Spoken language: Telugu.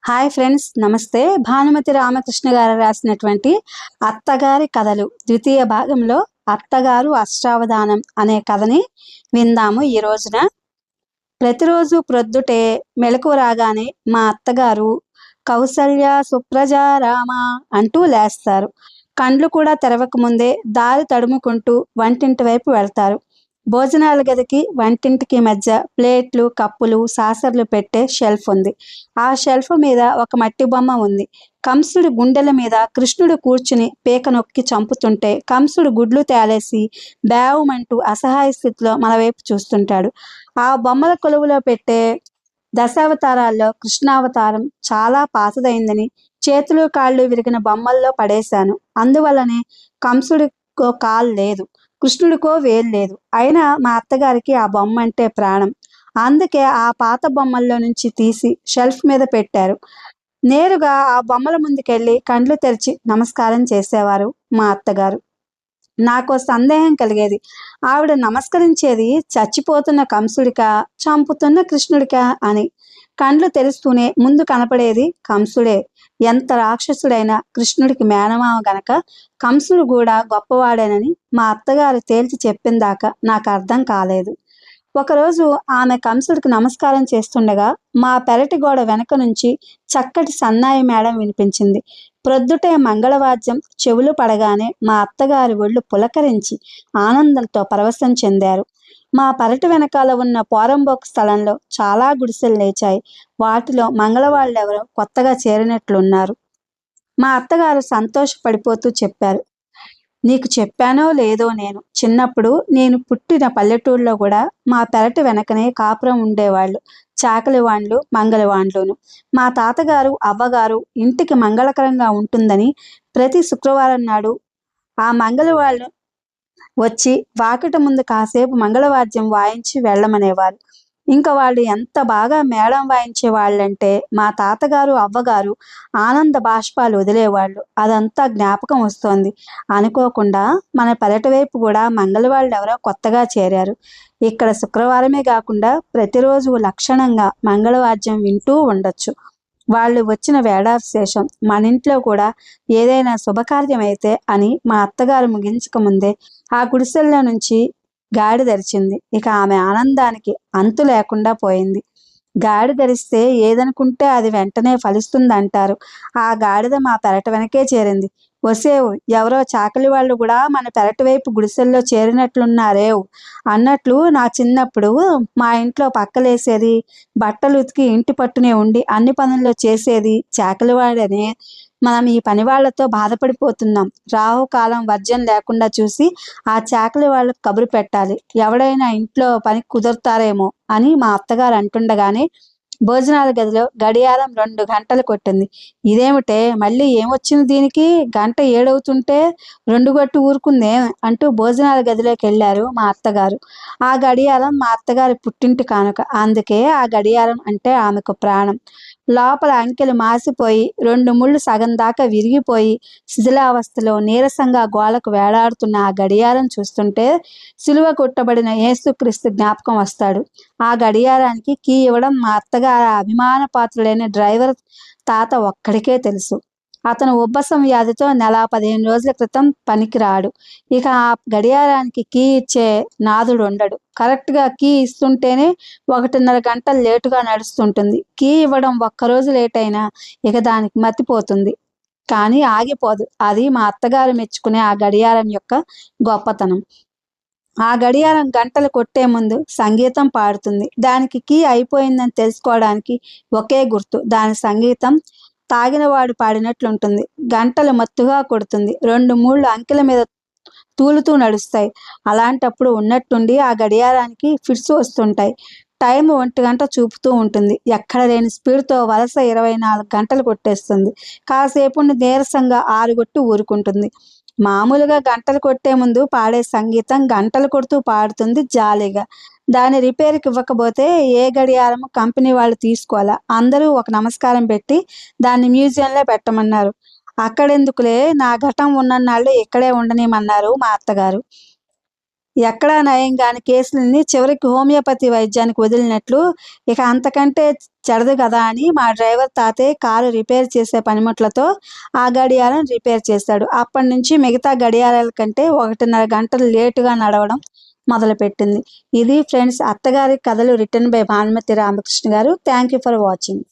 హాయ్ ఫ్రెండ్స్, నమస్తే. భానుమతి రామకృష్ణ గారు రాసినటువంటి అత్తగారి కథలు ద్వితీయ భాగంలో అత్తగారు అష్టావధానం అనే కథని విందాము ఈ రోజున. ప్రతిరోజు ప్రొద్దుటే మెలకువ రాగానే మా అత్తగారు కౌసల్య సుప్రజ రామ అంటూ లేస్తారు. కండ్లు కూడా తెరవకముందే దారి తడుముకుంటూ వంటింటి వైపు వెళ్తారు. భోజనాల గదికి వంటింటికి మధ్య ప్లేట్లు, కప్పులు, సాసర్లు పెట్టే షెల్ఫ్ ఉంది. ఆ షెల్ఫ్ మీద ఒక మట్టి బొమ్మ ఉంది. కంసుడి గుండెల మీద కృష్ణుడు కూర్చుని పీక నొక్కి చంపుతుంటే కంసుడు గుడ్లు తేలేసి బేవమంటూ అసహాయ స్థితిలో మన వైపు చూస్తుంటాడు. ఆ బొమ్మల కొలువులో పెట్టే దశావతారాల్లో కృష్ణావతారం చాలా పాతదైందని చేతులు కాళ్ళు విరిగిన బొమ్మల్లో పడేశాను. అందువల్లనే కంసుడికో కాలు లేదు, కృష్ణుడికో వేలు లేదు. అయినా మా అత్తగారికి ఆ బొమ్మ అంటే ప్రాణం. అందుకే ఆ పాత బొమ్మల్లో నుంచి తీసి షెల్ఫ్ మీద పెట్టారు. నేరుగా ఆ బొమ్మల ముందుకెళ్ళి కండ్లు తెరిచి నమస్కారం చేసేవారు మా అత్తగారు. నాకో సందేహం కలిగేది. ఆవిడ నమస్కరించేది చచ్చిపోతున్న కంసుడికా, చంపుతున్న కృష్ణుడికా అని. కండ్లు తెరుస్తూనే ముందు కనపడేది కంసుడే. ఎంత రాక్షసుడైనా కృష్ణుడికి మేనమామ గనక కంసుడు కూడా గొప్పవాడేనని మా అత్తగారు తేల్చి చెప్పిందాకా నాకు అర్థం కాలేదు. ఒకరోజు ఆమె కంసుడికి నమస్కారం చేస్తుండగా మా పెరటి గోడ వెనక నుంచి చక్కటి సన్నాయి మేళం వినిపించింది. ప్రొద్దుటే మంగళవాద్యం చెవులు పడగానే మా అత్తగారి ఒళ్ళు పులకరించి ఆనందంతో పరవశం చెందారు. మా పెరటి వెనకాల ఉన్న పోరంబోకు స్థలంలో చాలా గుడిసెలు లేచాయి. వాటిలో మంగళవాళ్ళెవరో కొత్తగా చేరినట్లున్నారు. మా అత్తగారు సంతోషపడిపోతూ చెప్పారు, నీకు చెప్పానో లేదో, చిన్నప్పుడు నేను పుట్టిన పల్లెటూరులో కూడా మా పెరటి వెనకనే కాపురం ఉండేవాళ్ళు. చాకలివాండ్లు, మంగళవాండ్లును. మా తాతగారు, అవ్వగారు ఇంటికి మంగళకరంగా ఉంటుందని ప్రతి శుక్రవారం నాడు ఆ మంగళవాళ్ళు వచ్చి వాకిట ముందు కాసేపు మంగళవాద్యం వాయించి వెళ్ళమనేవారు. ఇంకా వాళ్ళు ఎంత బాగా మేళం వాయించే వాళ్ళంటే మా తాతగారు, అవ్వగారు ఆనంద బాష్పాలు వదిలేవాళ్ళు. అదంతా జ్ఞాపకం వస్తోంది. అనుకోకుండా మన పెరటి వైపు కూడా మంగళవాళ్ళు ఎవరో కొత్తగా చేరారు. ఇక్కడ శుక్రవారమే కాకుండా ప్రతిరోజు లక్షణంగా మంగళవాద్యం వింటూ ఉండొచ్చు. వాళ్ళు వచ్చిన వేళావిశేషం మన ఇంట్లో కూడా ఏదైనా శుభకార్యం అయితే అని మా అత్తగారు ముగించక ముందే ఆ గుడిసెల్లో నుంచి గాడి ధరిచింది. ఇక ఆమె ఆనందానికి అంతు లేకుండా పోయింది. గాడి ధరిస్తే ఏదనుకుంటే అది వెంటనే ఫలిస్తుందంటారు. ఆ గాడిద మా పెరటి వెనకే చేరింది. వసేవు, ఎవరో చాకలి వాళ్ళు కూడా మన పెరటి వైపు గుడిసెల్లో చేరినట్లున్నారేవ్ అన్నట్లు నా చిన్నప్పుడు మా ఇంట్లో పక్కలేసేది, బట్టలు ఉతికి ఇంటి పట్టునే ఉండి అన్ని పనుల్లో చేసేది చాకలివాడనే. మనం ఈ పని వాళ్లతో బాధపడిపోతున్నాం. రాహుకాలం వర్జం లేకుండా చూసి ఆ చాకలి వాళ్ళకు కబురు పెట్టాలి, ఎవడైనా ఇంట్లో పని కుదురుతారేమో అని మా అత్తగారు అంటుండగానే భోజనాల గదిలో గడియారం 2 గంటలు కొట్టింది. ఇదేమిటే, మళ్ళీ ఏమొచ్చింది దీనికి? గంట 7 అవుతుంటే 2 గట్టు ఊరుకుందే అంటూ భోజనాల గదిలోకి వెళ్ళారు మా అత్తగారు. ఆ గడియారం మా అత్తగారి పుట్టింటి కానుక. అందుకే ఆ గడియారం అంటే ఆమెకు ప్రాణం. లోపల అంకెలు మాసిపోయి 2 ముళ్ళు సగం దాకా విరిగిపోయి శిథిలావస్థలో నీరసంగా గోలకు వేలాడుతున్న ఆ గడియారం చూస్తుంటే సిలువ కొట్టబడిన యేసుక్రీస్తు జ్ఞాపకం వస్తాడు. ఆ గడియారానికి కీ ఇవ్వడం మా అత్తగారి అభిమాన పాత్రుడైన డ్రైవర్ తాత ఒక్కడికే తెలుసు. అతను ఉబ్బసం వ్యాధితో నెల 15 రోజుల క్రితం పనికి రాడు. ఇక ఆ గడియారానికి కీ ఇచ్చే నాదుడు ఉండడు. కరెక్ట్గా కీ ఇస్తుంటేనే 1.5 గంటలు లేటుగా నడుస్తుంటుంది. కీ ఇవ్వడం ఒక్కరోజు లేట్ అయినా ఇక దానికి మతిపోతుంది, కానీ ఆగిపోదు. అది మా అత్తగారు మెచ్చుకునే ఆ గడియారం యొక్క గొప్పతనం. ఆ గడియారం గంటలు కొట్టే ముందు సంగీతం పాడుతుంది. దానికి కీ అయిపోయిందని తెలుసుకోవడానికి ఒకే గుర్తు, దాని సంగీతం తాగినవాడు పాడినట్లుంటుంది. గంటలు మత్తుగా కొడుతుంది. 2 అంకెల మీద తూలుతూ నడుస్తాయి. అలాంటప్పుడు ఉన్నట్టుండి ఆ గడియారానికి ఫిట్స్ వస్తుంటాయి. టైం 1 గంట చూపుతూ ఉంటుంది. ఎక్కడ లేని స్పీడ్తో వరుస 24 గంటలు కొట్టేస్తుంది. కాసేపు నీరసంగా 6 కొట్టి ఊరుకుంటుంది. మామూలుగా గంటలు కొట్టే ముందు పాడే సంగీతం గంటలు కొడుతూ పాడుతుంది జాలీగా. దాని రిపేర్కి ఇవ్వకపోతే ఏ గడియారం కంపెనీ వాళ్ళు తీసుకోవాలా. అందరూ ఒక నమస్కారం పెట్టి దాన్ని మ్యూజియంలో పెట్టమన్నారు. అక్కడెందుకులే, నా ఘటం ఉన్నన్నాళ్ళు ఇక్కడే ఉండనిమన్నారు మా అత్తగారు. ఎక్కడా నయం కాని కేసులని చివరికి హోమియోపతి వైద్యానికి వదిలినట్లు ఇక అంతకంటే చెడదు కదా అని మా డ్రైవర్ తాతయ్య కారు రిపేర్ చేసే పనిముట్లతో ఆ గడియారం రిపేర్ చేశాడు. అప్పటి నుంచి మిగతా గడియారాల కంటే 1.5 గంటలు లేటుగా నడవడం మొదలుపెట్టింది. ఇది ఫ్రెండ్స్ అత్తగారి కథలు రిటర్న్ బై భానుమతి రామకృష్ణ గారు. Thank you for watching.